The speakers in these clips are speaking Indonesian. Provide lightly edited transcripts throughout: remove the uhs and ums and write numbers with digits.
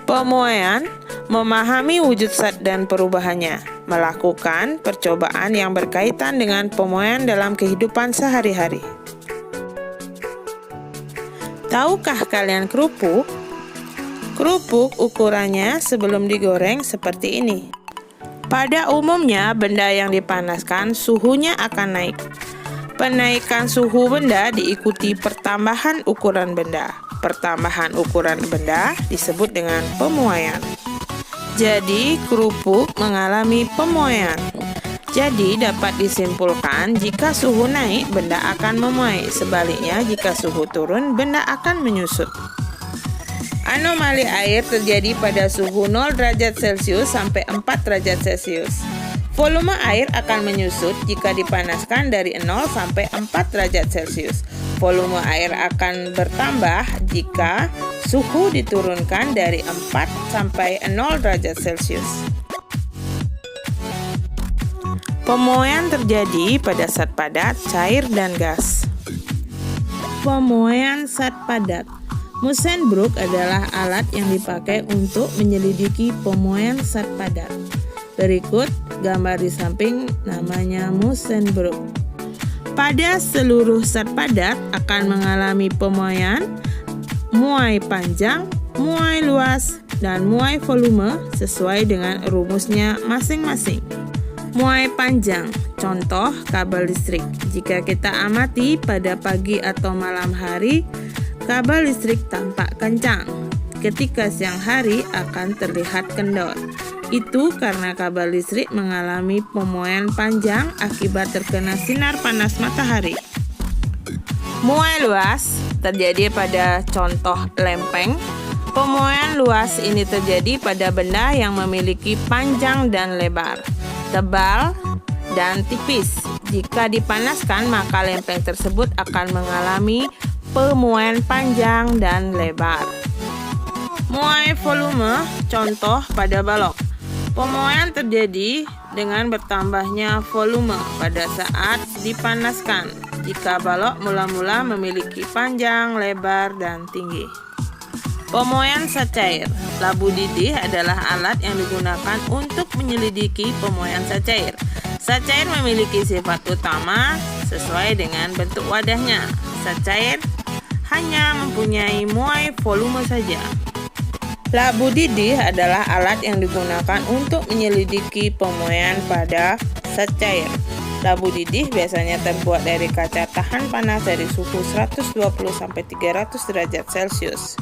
Pemuaian memahami wujud zat dan perubahannya, melakukan percobaan yang berkaitan dengan pemuaian dalam kehidupan sehari-hari. Tahukah kalian kerupuk? Kerupuk ukurannya sebelum digoreng seperti ini. Pada umumnya, benda yang dipanaskan suhunya akan naik. Penaikan suhu benda diikuti pertambahan ukuran benda. Pertambahan ukuran benda disebut dengan pemuaian. Jadi, kerupuk mengalami pemuaian. Jadi, dapat disimpulkan jika suhu naik, benda akan memuai. Sebaliknya, jika suhu turun, benda akan menyusut. Anomali air terjadi pada suhu 0 derajat Celcius sampai 4 derajat Celcius. Volume air akan menyusut jika dipanaskan dari 0 sampai 4 derajat Celcius. Volume air akan bertambah jika suhu diturunkan dari 4 sampai 0 derajat Celcius. Pemuaian terjadi pada zat padat, cair, dan gas. Pemuaian zat padat. Munzenbroek adalah alat yang dipakai untuk menyelidiki pemuaian zat padat. Berikut gambar di samping namanya Munzenbroek. Pada seluruh zat padat akan mengalami pemuaian, muai panjang, muai luas, dan muai volume sesuai dengan rumusnya masing-masing. Muai panjang, contoh kabel listrik. Jika kita amati pada pagi atau malam hari, kabel listrik tampak kencang. Ketika siang hari akan terlihat kendor. Itu karena kabel listrik mengalami pemuaian panjang akibat terkena sinar panas matahari. Muai luas terjadi pada contoh lempeng. Pemuaian luas ini terjadi pada benda yang memiliki panjang dan lebar, tebal dan tipis. Jika dipanaskan, maka lempeng tersebut akan mengalami pemuaian panjang dan lebar. Muai volume, contoh pada balok. Pemuaian terjadi dengan bertambahnya volume pada saat dipanaskan jika balok mula-mula memiliki panjang, lebar, dan tinggi. Pemuaian zat cair. Labu didih adalah alat yang digunakan untuk menyelidiki pemuaian zat cair. Zat cair memiliki sifat utama sesuai dengan bentuk wadahnya. Zat cair hanya mempunyai muai volume saja. Labu didih adalah alat yang digunakan untuk menyelidiki pemuaian pada zat cair. Labu didih biasanya terbuat dari kaca tahan panas dari suhu 120-300 derajat Celcius.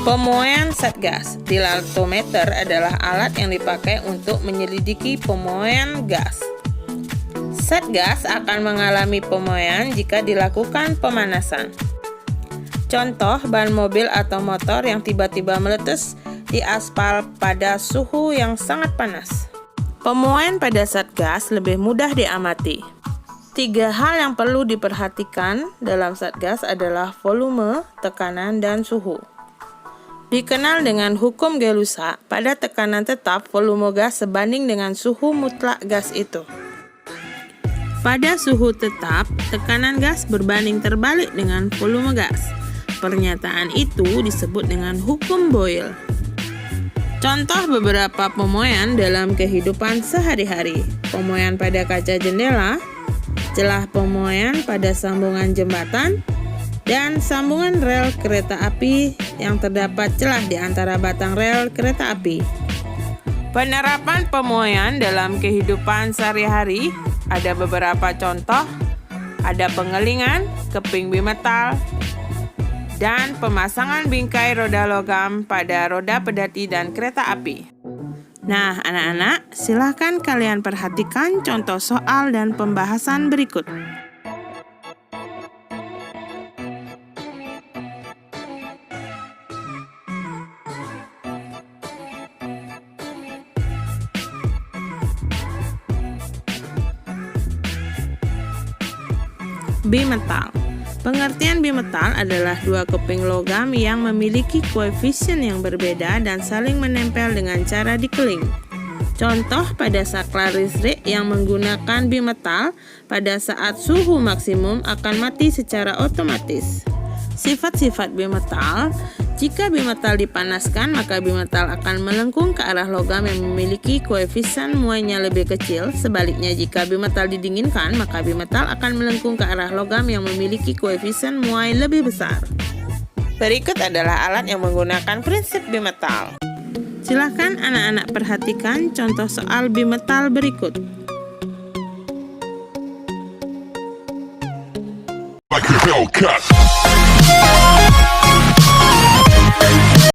Pemuaian zat gas. Dilatometer adalah alat yang dipakai untuk menyelidiki pemuaian gas. Zat gas akan mengalami pemuaian jika dilakukan pemanasan. Contoh, ban mobil atau motor yang tiba-tiba meletus di aspal pada suhu yang sangat panas. Pemuaian pada zat gas lebih mudah diamati. 3 hal yang perlu diperhatikan dalam zat gas adalah volume, tekanan, dan suhu. Dikenal dengan hukum Gelusa, pada tekanan tetap volume gas sebanding dengan suhu mutlak gas itu. Pada suhu tetap, tekanan gas berbanding terbalik dengan volume gas. Pernyataan itu disebut dengan hukum Boyle. Contoh beberapa pemuaian dalam kehidupan sehari-hari. Pemuaian pada kaca jendela, celah pemuaian pada sambungan jembatan, dan sambungan rel kereta api yang terdapat celah di antara batang rel kereta api. Penerapan pemuaian dalam kehidupan sehari-hari ada beberapa contoh. Ada pengelingan, keping bimetal, dan pemasangan bingkai roda logam pada roda pedati dan kereta api. Nah, anak-anak, silakan kalian perhatikan contoh soal dan pembahasan berikut. Bimetal. Pengertian bimetal adalah 2 keping logam yang memiliki koefisien yang berbeda dan saling menempel dengan cara dikeling. Contoh pada saklar listrik yang menggunakan bimetal pada saat suhu maksimum akan mati secara otomatis. Sifat-sifat bimetal, Jika bimetal dipanaskan, maka bimetal akan melengkung ke arah logam yang memiliki koefisien muainya lebih kecil. Sebaliknya, jika bimetal didinginkan, maka bimetal akan melengkung ke arah logam yang memiliki koefisien muai lebih besar. Berikut adalah alat yang menggunakan prinsip bimetal. Silahkan anak-anak perhatikan contoh soal bimetal berikut. Like a Hellcat.